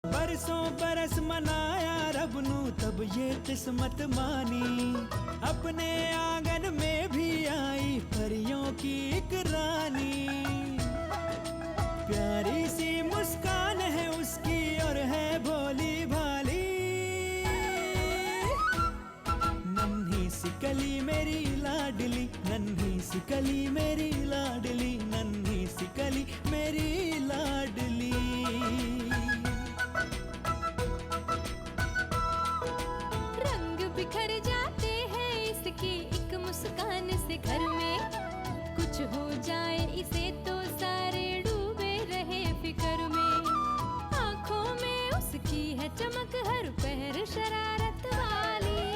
बरसों बरस मनाया रब नू तब ये किस्मत मानी, अपने आंगन में भी आई परियों की एक रानी। प्यारी सी मुस्कान है उसकी और है भोली भाली, नन्ही सी कली मेरी लाडली, नन्ही सी कली मेरी लाडली, नन्ही सी कली मेरी लाडली। बिखर जाते हैं इसकी एक मुस्कान से घर में, कुछ हो जाए इसे तो सारे डूबे रहे फिक्र में। आंखों में उसकी है चमक हर पहर शरारत वाली,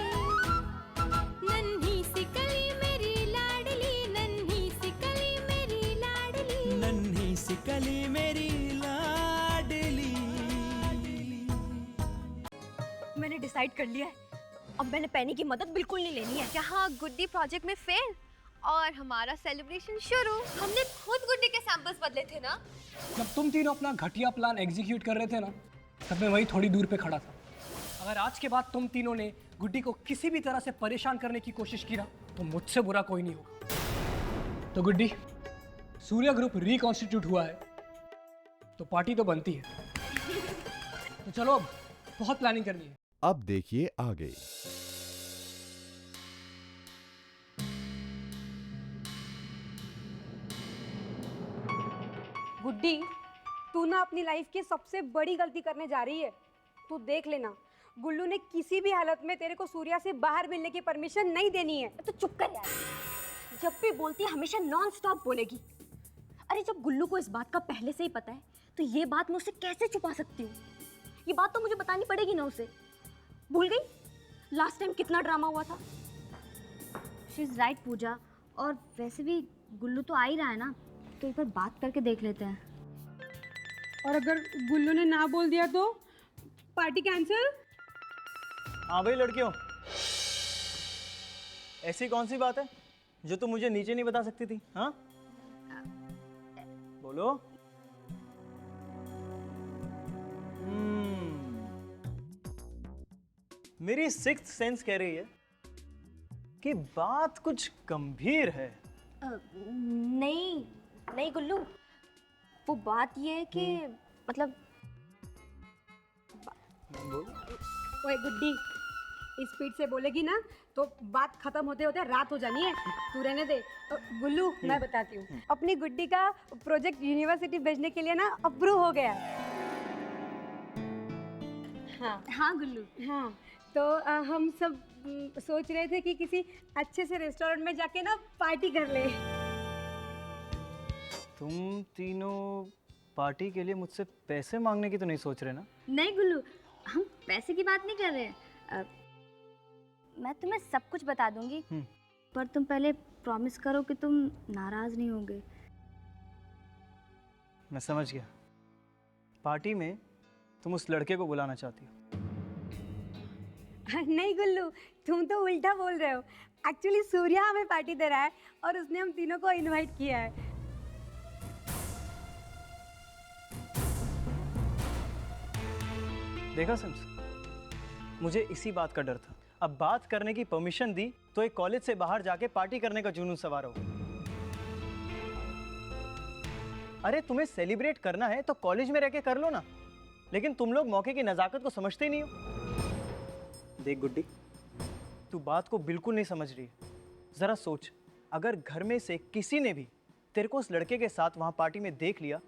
नन्ही सी कली मेरी लाडली, नन्ही सी कली मेरी लाडली, नन्ही सी कली मेरी लाडली। मैंने डिसाइड कर लिया है, अब मैंने पैनी की मदद बिल्कुल नहीं लेनी है। यहाँ गुड्डी प्रोजेक्ट में फेल और हमारा सेलिब्रेशन शुरू। हमने खुद गुड्डी के सैंपल्स बदले थे ना। जब तुम तीनों अपना घटिया प्लान एग्जीक्यूट कर रहे थे ना, तब मैं वहीं थोड़ी दूर पे खड़ा था। अगर आज के बाद तुम तीनों ने गुड्डी को किसी भी तरह से परेशान करने की कोशिश की ना, तो मुझसे बुरा कोई नहीं होगा। तो गुड्डी, सूर्या ग्रुप रिकॉन्स्टिट्यूट हुआ है तो पार्टी तो बनती है। तो चलो, अब बहुत प्लानिंग करनी है। अब देखिए आगे। गुड्डी, तू ना अपनी लाइफ की सबसे बड़ी गलती करने जा रही है। तू देख लेना, गुल्लू ने किसी भी हालत में तेरे को सूर्या से बाहर मिलने की परमिशन नहीं देनी है। तो चुप कर यार, जब भी बोलती है हमेशा नॉन स्टॉप बोलेगी। अरे जब गुल्लू को इस बात का पहले से ही पता है, तो ये बात मैं उससे कैसे छुपा सकती हूँ? ये बात तो मुझे बतानी पड़ेगी ना उसे। भूल गई लास्ट टाइम कितना ड्रामा हुआ था? शी इज राइट पूजा, और वैसे भी गुल्लू तो आ ही रहा है ना, तो एक बार बात करके देख लेते हैं। और अगर गुल्लू ने ना बोल दिया तो पार्टी कैंसिल? हाँ भाई लड़कियों, ऐसी कौन सी बात है जो तुम मुझे नीचे नहीं बता सकती थी? हाँ बोलो। मेरी सिक्स्थ सेंस कह रही है कि बात कुछ गंभीर है। नहीं नहीं गुल्लू, वो बात ये है कि मतलब ओए गुड्डी, स्पीड से बोलेगी ना तो बात खत्म होते होते रात हो जानी है। तू रहने दे। गुल्लू, मैं बताती हूँ, अपनी गुड्डी का प्रोजेक्ट यूनिवर्सिटी भेजने के लिए ना अप्रूव हो गया। हाँ हाँ गुल्लू। हाँ, तो हम सब सोच रहे थे कि किसी अच्छे से रेस्टोरेंट में जाके ना पार्टी कर ले। तुम तीनों पार्टी के लिए मुझसे पैसे मांगने की तो नहीं सोच रहे ना? नहीं गुल्लू, हम पैसे की बात नहीं कर रहे। मैं तुम्हें सब कुछ बता दूंगी, पर तुम पहले प्रॉमिस करो कि तुम नाराज नहीं होगे। मैं समझ गया, पार्टी में तुम उस लड़के को बुलाना चाहती हो। नहीं गुल्लू, तुम तो उल्टा बोल रहे हो। एक्चुअली सूर्या हमें पार्टी दे रहा है और उसने हम तीनों को इनवाइट किया है। देखा सिम्स, मुझे इसी बात का डर था। अब बात करने की परमिशन दी तो एक कॉलेज से बाहर जाके पार्टी करने का जुनून सवार हो। अरे तुम्हें सेलिब्रेट करना है तो कॉलेज में रह के कर लो ना, लेकिन तुम लोग मौके की नजाकत को समझते ही नहीं हो। देख गुड्डी, तू बात को बिल्कुल नहीं समझ रही है। जरा सोच, अगर घर में से किसी ने भी तेरे को उस लड़के के साथ वहां पार्टी में देख लिया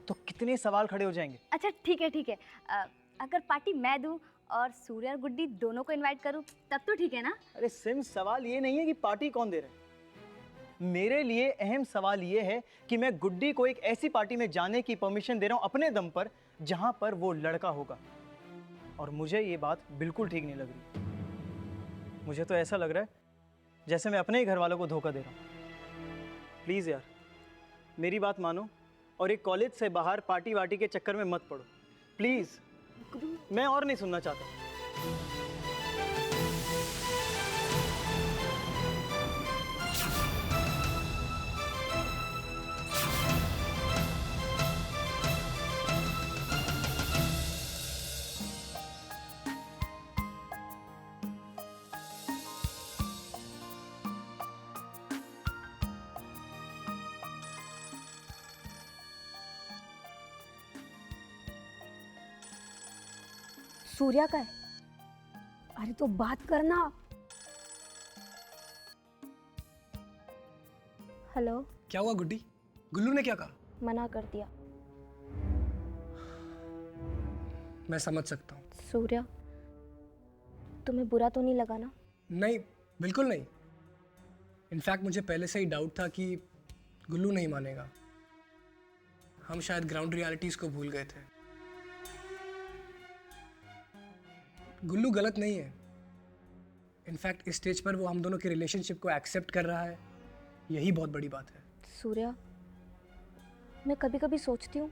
तो कितने सवाल खड़े हो जाएंगे। अच्छा ठीक है ठीक है, अगर पार्टी मैं दूं और सूर्य और गुड्डी दोनों को इनवाइट करूं तब तो ठीक है ना? अरे सिम, सवाल ये नहीं है कि पार्टी कौन दे रहा है। मेरे लिए अहम सवाल ये है कि मैं गुड्डी को एक ऐसी पार्टी में जाने की परमिशन दे रहा हूं अपने दम पर जहां पर वो लड़का होगा, और मुझे ये बात बिल्कुल ठीक नहीं लग रही। मुझे तो ऐसा लग रहा है जैसे मैं अपने ही घर वालों को धोखा दे रहा हूं। प्लीज यार, मेरी बात मानो और एक कॉलेज से बाहर पार्टी वार्टी के चक्कर में मत पड़ो प्लीज। मैं और नहीं सुनना चाहता। सूर्या का है। अरे तो बात करना। हेलो। क्या हुआ गुड्डी? गुल्लू ने क्या कहा? मना कर दिया। मैं समझ सकता हूँ। सूर्या, तुम्हें बुरा तो नहीं लगा ना? नहीं, बिल्कुल नहीं। इनफैक्ट मुझे पहले से ही डाउट था कि गुल्लू नहीं मानेगा। हम शायद ग्राउंड रियलिटीज़ को भूल गए थे। गुल्लू गलत नहीं है। इनफैक्ट इस स्टेज पर वो हम दोनों के रिलेशनशिप को एक्सेप्ट कर रहा है, यही बहुत बड़ी बात है। सूर्या, मैं कभी कभी सोचती हूँ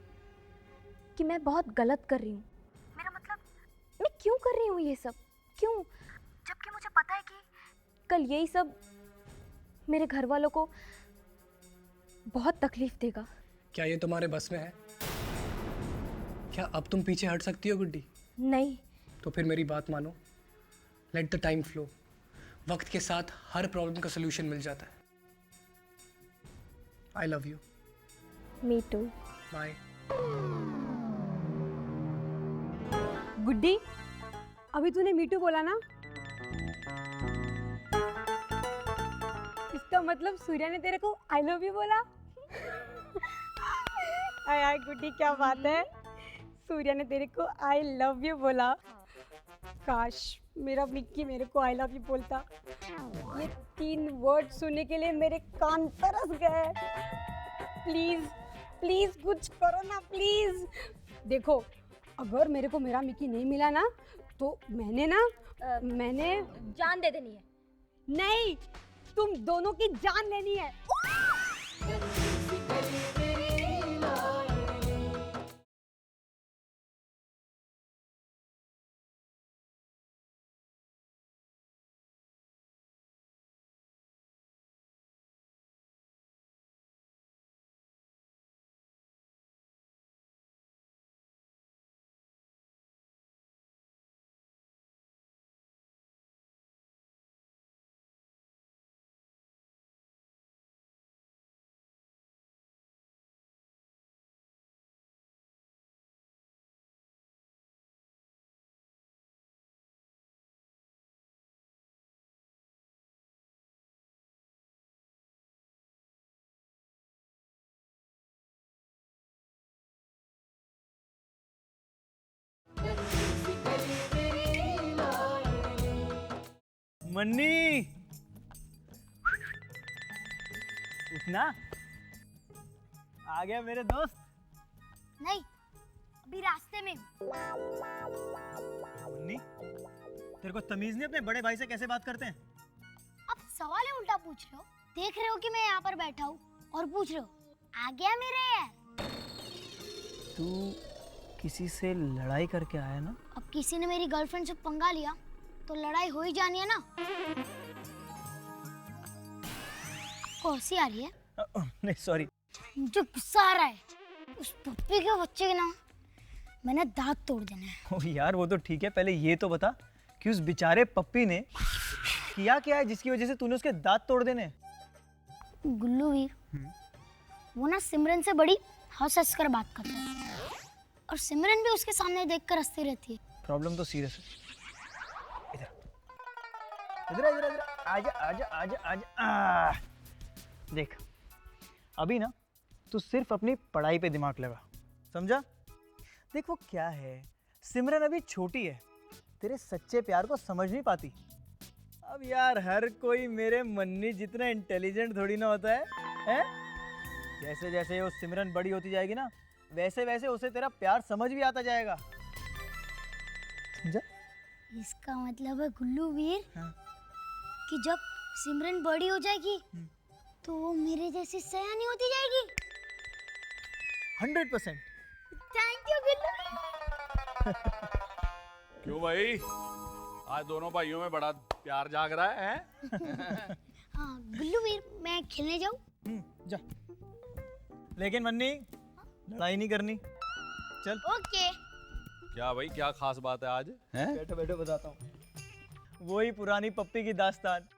कि मैं बहुत गलत कर रही हूँ। मेरा मतलब, मैं क्यों कर रही हूँ ये सब? क्यों? जबकि मुझे पता है कि कल यही सब मेरे घर वालों को बहुत तकलीफ देगा। क्या ये तुम्हारे बस में है? क्या अब तुम पीछे हट सकती हो गुड्डी? नहीं। तो फिर मेरी बात मानो। Let the time flow. वक्त के साथ हर प्रॉब्लम का सलूशन मिल जाता है। I love you. Me too. Bye. Guddi, अभी तूने मीटू बोला ना? इसका मतलब सूर्या ने तेरे को आई लव यू बोला? आय आय गुड्डी, क्या बात है। सूर्या ने तेरे को आई लव यू बोला। काश मेरा मिक्की मेरे को आई लव यू बोलता। ये 3 वर्ड सुनने के लिए मेरे कान तरस गए। प्लीज प्लीज कुछ करो ना, प्लीज। देखो, अगर मेरे को मेरा मिक्की नहीं मिला ना, तो मैंने जान दे देनी है। नहीं, तुम दोनों की जान लेनी है। मन्नी, उठना। आ गया मेरे दोस्त। नहीं, अभी रास्ते में हूँ। मन्नी, तेरे को तमीज नहीं अपने बड़े भाई से कैसे बात करते हैं? अब सवाल ही उल्टा पूछ रहे हो। देख रहे हो कि मैं यहाँ पर बैठा हूँ और पूछ रहे हो आ गया मेरे यार। तू किसी से लड़ाई करके आया ना? अब किसी ने मेरी गर्लफ्रेंड से पंगा लिया तो लड़ाई हो ही जानी है ना। आपको हंसी आ रही है? नहीं सॉरी। मुझे गुस्सा आ रहा है। उस पप्पी के बच्चे के ना मैंने दांत तोड़ देने हैं। ओ यार, वो तो ठीक है, पहले ये तो बता कि उस बेचारे पप्पी ने किया क्या है जिसकी वजह से तूने उसके दांत तोड़ देने? गुल्लू वीर, वो ना सिमरन से बड़ी हंस हंस कर बात करता है और सिमरन भी उसके सामने देखकर हंसती रहती है। प्रॉब्लम तो सीरियस है। इधर इधर इधर आजा आजा आजा आजा। देख, अभी ना तू सिर्फ अपनी पढ़ाई पे दिमाग लगा, समझा? देख वो क्या है, सिमरन अभी छोटी है, तेरे सच्चे प्यार को समझ नहीं पाती। अब यार हर कोई मेरे मन्नी जितना इंटेलिजेंट थोड़ी ना होता है? जैसे जैसे वो सिमरन बड़ी होती जाएगी ना, वैसे वैसे उसे तेरा प्यार समझ भी आता जाएगा, समझा? इसका मतलब है गुल्लू वीर, हाँ। कि जब सिमरन बड़ी हो जाएगी तो वो मेरे जैसी सयानी होती जाएगी। 100%। थैंक यू गुल्लू। क्यों भाई, आज दोनों भाइयों में बड़ा प्यार जाग रहा है? हाँ गुल्लू वीर, मैं खेलने जाऊँ? जा। लेकिन मन्नी, लड़ाई नहीं करनी, चल। ओके। क्या भाई, क्या खास बात है आज? हैं? बैठो बैठो, बताता हूँ। वही पुरानी पप्पी की दास्तान।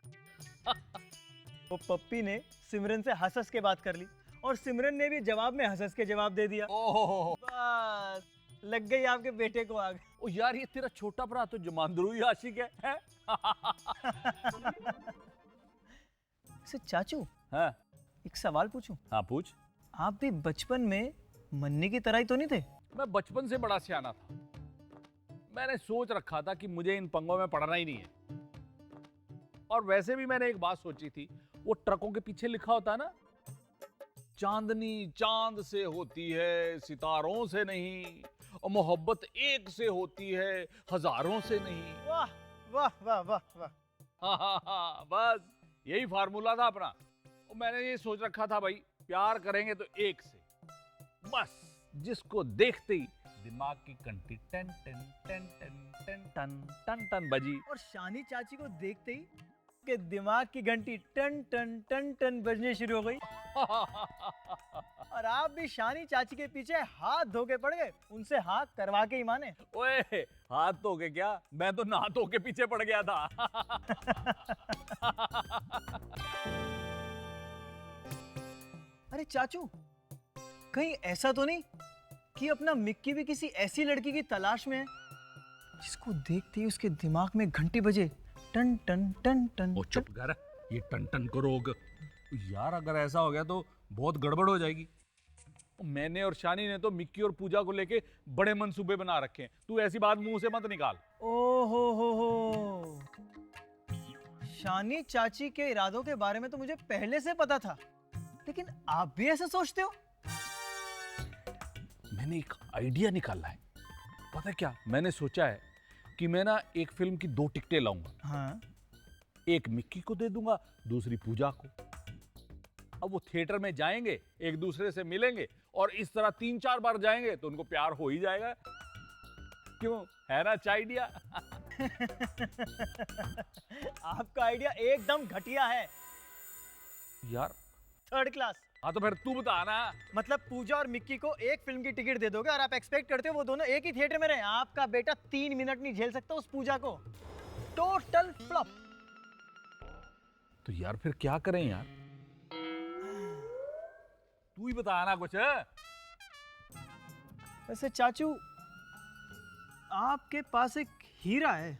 वो पप्पी ने सिमरन से हंस हंस के बात कर ली और सिमरन ने भी जवाब में हंस हंस के जवाब दे दिया। ओहो, बस लग गई आपके बेटे को आग। ओ यार, ये तेरा छोटा भरा तो जमांदरू ही आशिक है? वैसे चाचू, हाँ एक सवाल पूछूं? हाँ पूछ। आप भी बचपन में मन्नी की तरह ही तो नहीं थे? मैं बचपन से बड़ा सियाना था। मैंने सोच रखा था कि मुझे इन पंगों में पड़ना ही नहीं है। और वैसे भी मैंने एक बात सोची थी, वो ट्रकों के पीछे लिखा होता है ना, चांदनी चांद से होती है सितारों से नहीं, और मोहब्बत एक से होती है हजारों से नहीं। वाह वाह वाह वाह वाह। हाँ, बस यही फार्मूला था अपना। और मैंने ये सोच रखा था भाई, प्यार करेंगे तो एक से, बस जिसको देखते ही दिमाग की घंटी टन टन टन टन टन टन टन टन बजी। और शानी चाची को देखते ही के दिमाग की घंटी टन टन टन टन बजने शुरू हो गई। और आप भी शानी चाची के पीछे हाथ धो के पड़ गए, उनसे हाथ करवा के ही माने। ओए, हाथ धो के क्या, मैं तो नहा धो के पीछे पड़ गया था। अरे चाचू, कहीं ऐसा तो नहीं कि अपना मिक्की भी किसी ऐसी लड़की की तलाश में है जिसको देखते ही उसके दिमाग में घंटी बजे टन टन टन टन। ओ चुप कर, ये टन टन को रोक यार। अगर ऐसा हो गया तो बहुत गड़बड़ हो जाएगी। मैंने और शानी ने तो मिक्की और पूजा को लेके बड़े मंसूबे बना रखे हैं। तू ऐसी बात मुंह से मत निकाल। ओ हो। शानी चाची के इरादों के बारे में तो मुझे पहले से पता था, लेकिन आप भी ऐसा सोचते हो? मैंने एक आइडिया निकाला है। पता है क्या, मैंने सोचा है कि मैं ना एक फिल्म की 2 टिकटें लाऊंगा। हाँ। एक मिक्की को दे दूंगा, दूसरी पूजा को। अब वो थिएटर में जाएंगे, एक दूसरे से मिलेंगे, और इस तरह 3-4 बार जाएंगे तो उनको प्यार हो ही जाएगा। क्यों, है ना अच्छा आइडिया? आपका आइडिया एकदम घटिया है यार। 3rd class. हाँ तो फिर तू बता ना। मतलब पूजा और मिक्की को एक फिल्म की टिकट दे दोगे और आप एक्सपेक्ट करते हो वो दोनों एक ही थिएटर में रहें? आपका बेटा 3 मिनट नहीं झेल सकता उस पूजा को। Total flop. तो यार फिर क्या करें यार, तू ही बता ना कुछ। वैसे चाचू, आपके पास एक हीरा है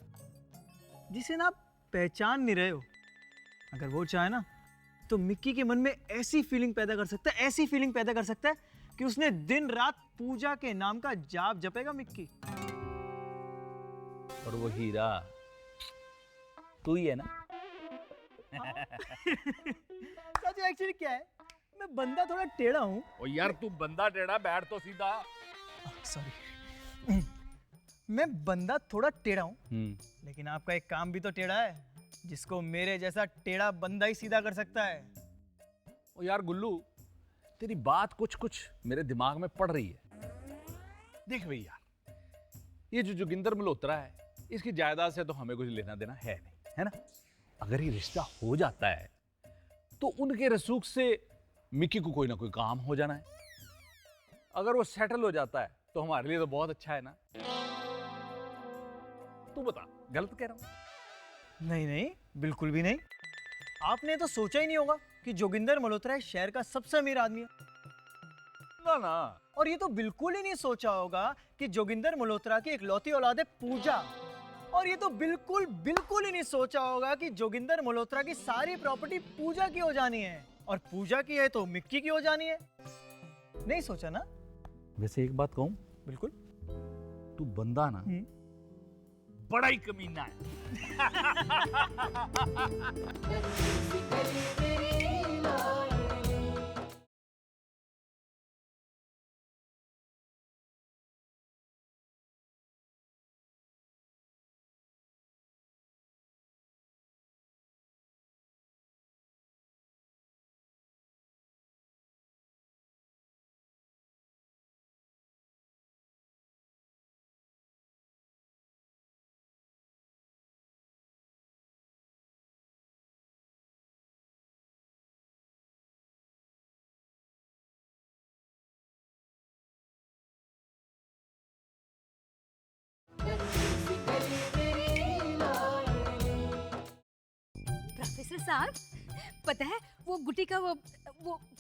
जिसे ना आप पहचान नहीं रहे हो। अगर वो चाहे ना तो मिक्की के मन में ऐसी फीलिंग पैदा कर सकता है, ऐसी फीलिंग पैदा कर सकता है कि उसने दिन रात पूजा के नाम का जाप जपेगा मिक्की। और वो हीरा तू ही है ना? चाचू एक्चुअली क्या है, मैं बंदा थोड़ा टेढ़ा हूँ। ओ यार, तू बंदा टेढ़ा, बैठ तो सीधा। सॉरी, मैं बंदा थोड़ा टेढ़ा हूँ, लेकिन आपका एक काम भी तो टेढ़ा है जिसको मेरे जैसा टेढ़ा बंदा ही सीधा कर सकता है। ओ यार गुल्लू, तेरी बात कुछ कुछ मेरे दिमाग में पड़ रही है। देख भाई यार, ये जो जोगिंदर मल्होत्रा है, इसकी जायदाद से तो हमें कुछ लेना देना है नहीं, है ना? अगर ये रिश्ता हो जाता है तो उनके रसूख से मिक्की को कोई ना कोई काम हो जाना है। अगर वो सेटल हो जाता है तो हमारे लिए तो बहुत अच्छा है ना? तू बता, गलत कह रहा हूं? नहीं नहीं, बिल्कुल भी नहीं। आपने तो सोचा ही नहीं होगा कि जोगिंदर मल्होत्रा इस शहर का सबसे अमीर आदमी है। ना ना। और ये तो बिल्कुल ही नहीं सोचा होगा कि जोगिंदर मल्होत्रा की इकलौती औलाद है पूजा। और ये तो बिल्कुल बिल्कुल ही नहीं सोचा होगा कि जोगिंदर मल्होत्रा की सारी प्रॉपर्टी पूजा की हो जानी है, और पूजा की है तो मिक्की की हो जानी है। नहीं सोचा ना? वैसे एक बात कहूं? बिल्कुल। तू बंदा ना बड़ा ही कमीना है। प्रोफेसर साहब, पता है वो गुटी का वो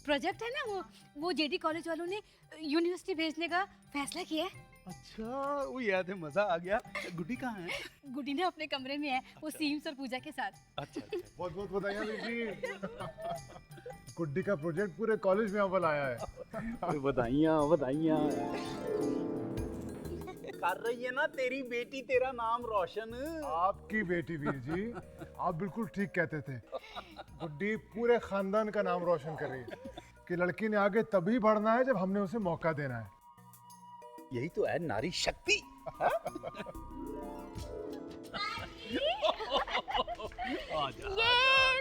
प्रोजेक्ट है ना, वो जेडी कॉलेज वालों ने यूनिवर्सिटी भेजने का फैसला किया है। अच्छा वो याद है, मजा आ गया। गुड्डी कहाँ है? गुड्डी ने अपने कमरे में है, वो सीम्स और पूजा के साथ। अच्छा अच्छा। बहुत बहुत बधाइयाँ वीर जी। गुड्डी का प्रोजेक्ट पूरे कॉलेज में अव्वल आया है। बधाइयाँ बधाइयाँ। कर रही है ना तेरी बेटी तेरा नाम रोशन। आपकी बेटी वीर जी, आप बिल्कुल ठीक कहते थे। गुड्डी पूरे खानदान का नाम रोशन कर रही है कि लड़की ने आगे तभी बढ़ना है जब हमने उसे मौका देना है। यही तो है नारी शक्ति। ये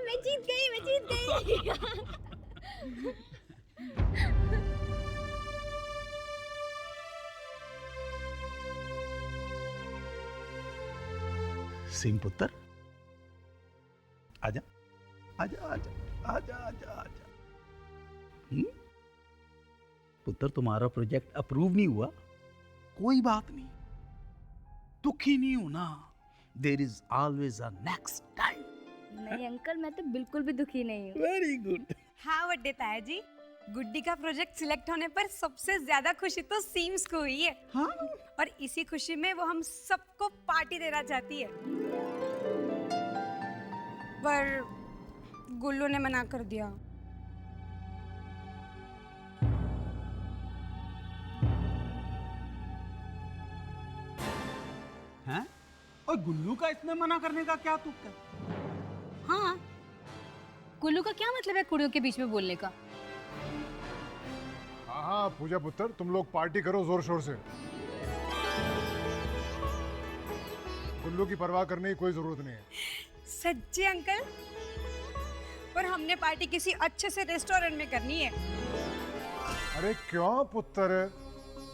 मैं जीत गई, मैं जीत गई। सिंह पुत्र आजा आजा आजा आजा आजा आजा। पुत्र तुम्हारा प्रोजेक्ट अप्रूव नहीं हुआ, कोई बात नहीं, दुखी नहीं होना। There is always a next time. नहीं अंकल, मैं तो बिल्कुल भी दुखी नहीं हूँ। Very good. हाँ बड्डे ताया जी, गुड्डी का प्रोजेक्ट सिलेक्ट होने पर सबसे ज्यादा खुशी तो सीम्स को हुई है। हाँ? और इसी खुशी में वो हम सबको पार्टी देना चाहती है, पर गुल्लू ने मना कर दिया। हैं? और गुल्लू का इसमें मना करने का क्या तुक है? हाँ, गुल्लू का क्या मतलब है कुड़ियों के बीच में बोलने का? हाँ हाँ पूजा पुत्र, तुम लोग पार्टी करो जोर शोर से। गुल्लू की परवाह करने की कोई जरूरत नहीं है। सच्ची अंकल, पर हमने पार्टी किसी अच्छे से रेस्टोरेंट में करनी है। अरे क्यों पुत्र,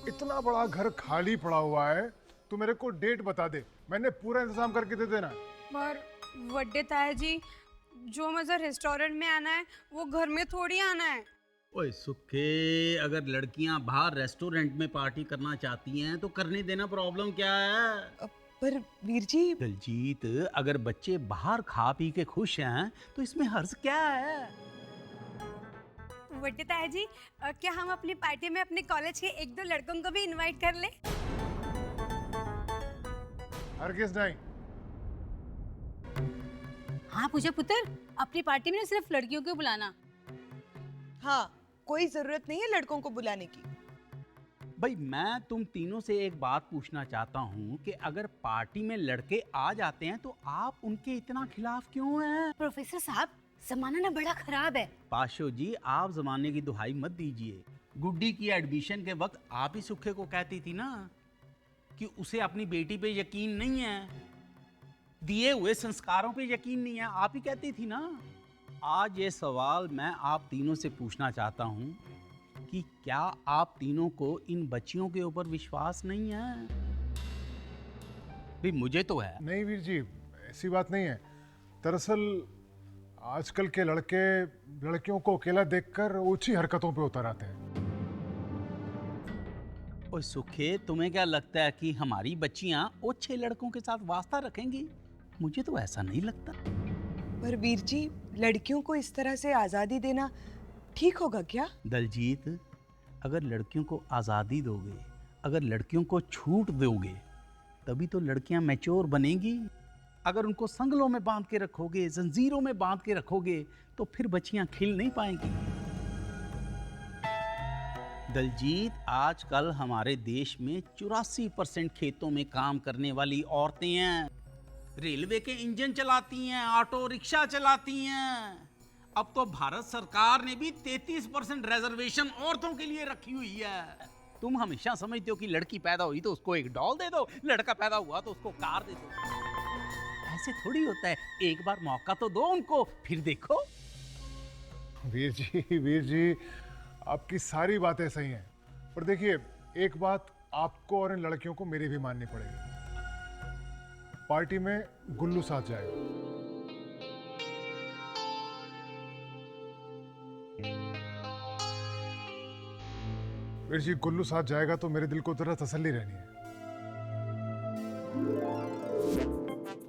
इतना बड़ा घर खाली पड़ा हुआ है, तू मेरे को डेट बता दे, मैंने पूरा इंतजाम करके दे देना। पर बड्डे ताया जी, जो मजा रेस्टोरेंट में आना है वो घर में थोड़ी आना है। ओए सुखे, अगर लड़कियां बाहर रेस्टोरेंट में पार्टी करना चाहती हैं तो करने देना, प्रॉब्लम क्या है? पर वीर जी, दलजीत, अगर बच्चे बाहर खा पी के खुश हैं तो इसमें हर्ज क्या है? बड्डे ताया जी, क्या हम अपनी पार्टी में अपने कॉलेज के एक दो लड़कों को भी इनवाइट कर ले? हरगिज़ नहीं। हाँ पूजा पुत्र, अपनी पार्टी में सिर्फ लड़कियों को बुलाना। हाँ, कोई जरूरत नहीं है लड़कों को बुलाने की। भाई मैं तुम तीनों से एक बात पूछना चाहता हूँ कि अगर पार्टी में लड़के आ जाते हैं तो आप उनके इतना खिलाफ क्यों हैं? प्रोफेसर साहब, जमाना ना बड़ा खराब है। पाशो जी, आप जमाने की दुहाई मत दीजिए। गुड्डी की एडमिशन के वक्त आप ही सुखे को कहती थी ना कि उसे अपनी बेटी पे यकीन नहीं है, दिए हुए संस्कारों पे यकीन नहीं है, आप ही कहती थी ना। आज ये सवाल मैं आप तीनों से पूछना चाहता हूँ कि क्या आप तीनों को इन बच्चियों के ऊपर विश्वास नहीं है? भी मुझे तो है। नहीं वीर जी, ऐसी बात नहीं है। दरअसल आजकल के लड़के लड़कियों को अकेला देखकर ऊंची हरकतों पे उतर आते हैं। ओए सुखे, तुम्हें क्या लगता है कि हमारी बच्चियां ओछे लड़कों के साथ वास्ता रखेंगी? मुझे तो ऐसा नहीं लगता। पर वीर जी, लड़कियों को इस तरह से आजादी देना ठीक होगा क्या? दलजीत, अगर लड़कियों को आज़ादी दोगे, अगर लड़कियों को छूट दोगे, तभी तो लड़कियां मैच्योर बनेंगी। अगर उनको संगलों में बांध के रखोगे, जंजीरों में बांध के रखोगे, तो फिर बच्चियां खिल नहीं पाएंगी। दलजीत, आजकल हमारे देश में 84% खेतों में काम करने वाली औरतें हैं। रेलवे के इंजन चलाती हैं, ऑटो रिक्शा चलाती हैं। अब तो भारत सरकार ने भी 33% रिजर्वेशन औरतों के लिए रखी हुई है। तुम हमेशा समझते हो कि लड़की पैदा हुई तो उसको एक डॉल दे दो, लड़का पैदा हुआ तो उसको कार दे दो। ऐसे थोड़ी होता है। एक बार मौका तो दो उनको, फिर देखो। वीर जी, आपकी सारी बातें सही हैं, पर देखिए एक बात आपको और इन लड़कियों को मेरी भी माननी पड़ेगी। पार्टी में गुल्लू साथ जाएगा। वीर जी, गुल्लू साथ जाएगा तो मेरे दिल को जरा तसल्ली रहनी है।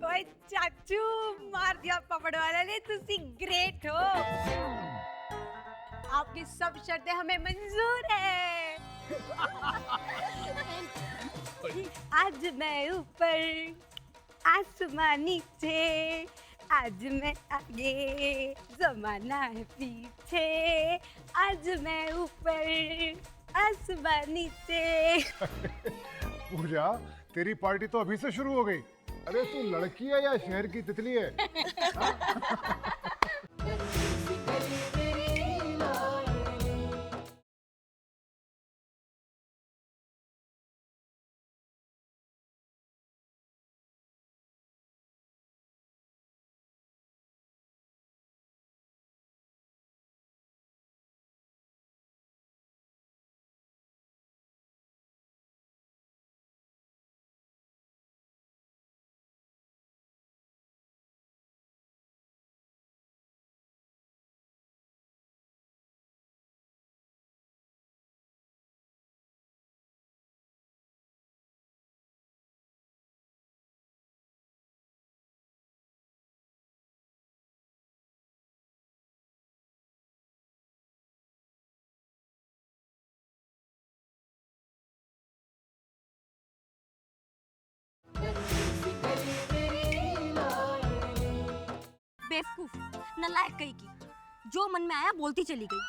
ओए चाचू, मार दिया पपड़ वाला ने, तुसी ग्रेट हो। आपकी सब शर्तें हमें मंजूर है। आज मैं ऊपर आसमान नीचे, आज मैं आगे जमाना है पीछे, आज मैं ऊपर आसमान नीचे। पूजा, तेरी पार्टी तो अभी से शुरू हो गई। अरे तू लड़की है या शहर की तितली है? बेवकूफ, नालायक कहीं की, जो मन में आया बोलती चली गई।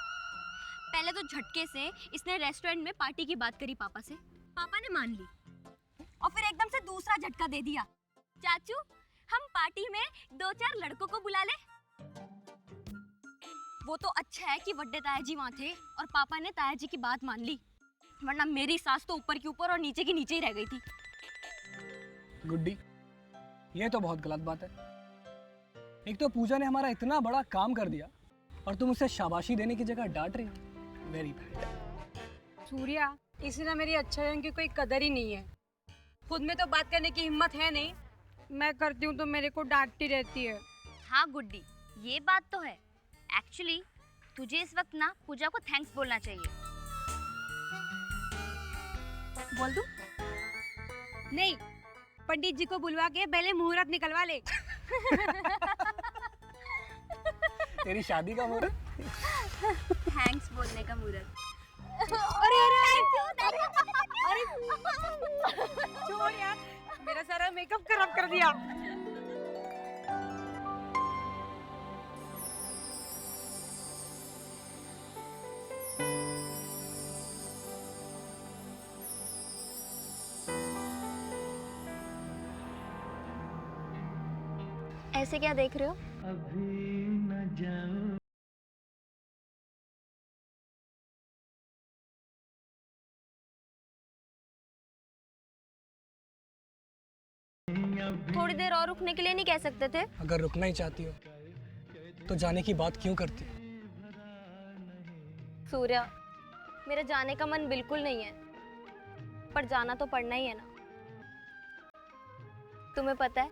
पहले तो झटके से इसने रेस्टोरेंट में पार्टी की बात करी पापा से, पापा ने मान ली, और फिर एकदम से दूसरा झटका दे दिया, चाचू हम पार्टी में 2-4 लड़कों को बुला ले। वो तो अच्छा है कि वड्डे ताया जी वहाँ थे और पापा ने ताया जी की बात मान ली, वरना मेरी सास तो ऊपर की ऊपर और नीचे की नीचे ही रह गई थी। गुड्डी, ये तो बहुत गलत बात है। एक तो पूजा ने हमारा इतना बड़ा काम कर दिया और तुम उसे शाबाशी देने की जगह डांट रही हो। Very bad. सूर्या, इसी ना मेरी अच्छाइयों की कोई कदर ही नहीं है। खुद में तो बात करने की हिम्मत है नहीं, मैं करती हूँ तो मेरे को डांटती रहती है। हाँ गुड्डी, ये बात तो है। एक्चुअली तुझे इस वक्त ना पूजा को थैंक्स बोलना चाहिए। बोल दूं? नहीं, पंडित जी को बुलवा के पहले मुहूर्त निकलवा ले। तेरी शादी का मुहूर्त? थैंक्स बोलने का मुहूर्त। अरे अरे छोड़ यार, मेरा सारा मेकअप खराब कर दिया। ऐसे क्या देख रहे हो? अभी न जाओ। थोड़ी देर और रुकने के लिए नहीं कह सकते थे? अगर रुकना ही चाहती हो तो जाने की बात क्यों करती? सूर्या, मेरे जाने का मन बिल्कुल नहीं है, पर जाना तो पड़ना ही है ना। तुम्हें पता है,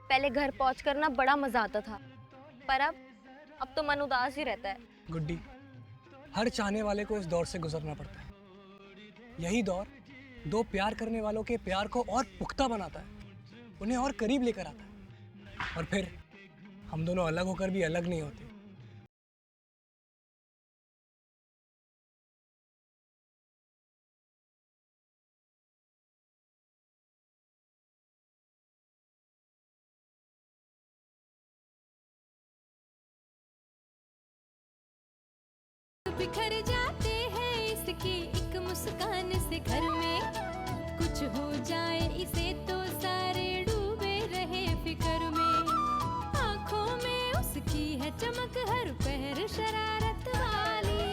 पहले घर पहुंचकर ना बड़ा मजा आता था, पर अब तो मन उदास ही रहता है। गुड्डी, हर चाहने वाले को इस दौर से गुजरना पड़ता है। यही दौर दो प्यार करने वालों के प्यार को और पुख्ता बनाता है, उन्हें और करीब लेकर आता है, और फिर हम दोनों अलग होकर भी अलग नहीं होते। बिखर जाते हैं इसकी एक मुस्कान से घर में, कुछ हो जाए इसे तो सारे डूबे रहे फिक्र में। आंखों में उसकी है चमक हर पहर शरारत वाली,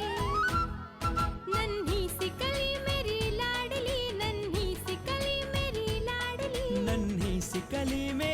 नन्ही सी कली मेरी लाडली, नन्ही सी कली मेरी लाडली, नन्ही सी कली में